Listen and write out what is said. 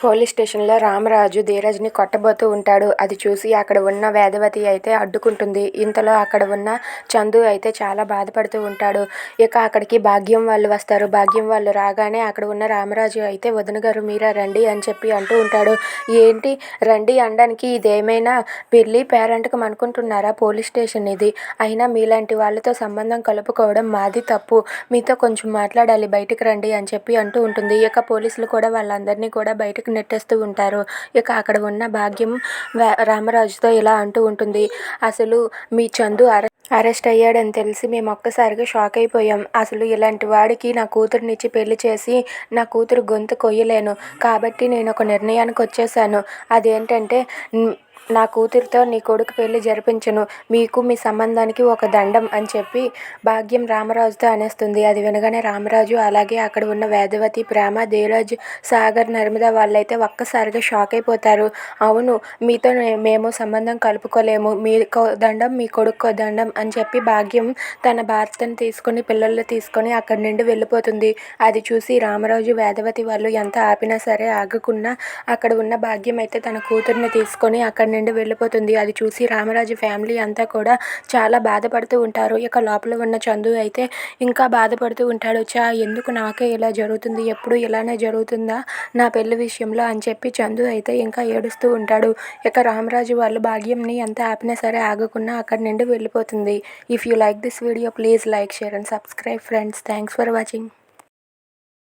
Police స్టేషన్‌లో రామరాజు ధీరజ్‌ని కొట్టబోతూ ఉంటాడు. అది చూసి అక్కడ ఉన్న వేదవతి అయితే అడ్డుకుంటుంది. ఇంతలో అక్కడ ఉన్న చందు అయితే చాలా బాధపడుతూ ఉంటాడు. ఇక అక్కడికి భాగ్యం వాళ్ళు వస్తారు. భాగ్యం వాళ్ళు రాగానే అక్కడ ఉన్న రామరాజు అయితే "వదిన గారు మీరా రండి" అని చెప్పి అంటూ ఉంటాడు. "ఏంటి రండి అనడానికి ఇదేమైనా పెళ్లి పేరంటకం అనుకుంటున్నారా? పోలీస్ స్టేషన్ ఇది. అయినా మీలాంటి వాళ్ళతో సంబంధం కలుపుకోవడం మాది తప్పు. మీతో కొంచెం మాట్లాడాలి బయటికి రండి" అని చెప్పి అంటూ ఉంటుంది. ఇక పోలీసులు కూడా వాళ్ళందరినీ కూడా బయటకు నెట్టేస్తూ ఉంటారు. ఇక అక్కడ ఉన్న భాగ్యం రామరాజుతో ఇలా అంటూ ఉంటుంది. "అసలు మీ చందు అరెస్ట్ అయ్యాడని తెలిసి మేము ఒక్కసారిగా షాక్ అయిపోయాం. అసలు ఇలాంటి వాడికి నా కూతురునిచ్చి పెళ్లి చేసి నా కూతురు గొంతు కొయ్యలేను. కాబట్టి నేను ఒక నిర్ణయానికి వచ్చేసాను. అదేంటంటే నా కూతురితో నీ కొడుకు పెళ్లి జరిపించను. మీకు మీ సంబంధానికి ఒక దండం" అని చెప్పి భాగ్యం రామరాజుతో అనేస్తుంది. అది వినగానే రామరాజు అలాగే అక్కడ ఉన్న వేదవతి, ప్రేమ, ధీరజ్, సాగర్, నర్మద వాళ్ళైతే ఒక్కసారిగా షాక్ అయిపోతారు. "అవును, మీతో మేము సంబంధం కలుపుకోలేము. మీకో దండం, మీ కొడుక్కో దండం" అని చెప్పి భాగ్యం తన భర్తను తీసుకొని పిల్లల్ని తీసుకొని అక్కడి నుండి వెళ్ళిపోతుంది. అది చూసి రామరాజు, వేదవతి వాళ్ళు ఎంత ఆపినా సరే ఆగకుండా అక్కడ ఉన్న భాగ్యం అయితే తన కూతుర్ని తీసుకొని అక్కడి నుండి వెళ్ళిపోతుంది. అది చూసి రామరాజు ఫ్యామిలీ అంతా కూడా చాలా బాధపడుతూ ఉంటారు. ఇక లోపల ఉన్న చందు అయితే ఇంకా బాధపడుతూ ఉంటాడు. ఎందుకు నాకే ఇలా జరుగుతుంది? ఎప్పుడు ఇలానే జరుగుతుందా నా పెళ్లి విషయంలో అని చెప్పి చందు అయితే ఇంకా ఏడుస్తూ ఉంటాడు. ఇక రామరాజు వాళ్ళు భాగ్యంని ఎంత ఆపినా సరే ఆగకుండా అక్కడి నుండి వెళ్ళిపోతుంది. If you like this video please like, share and subscribe friends. Thanks for watching.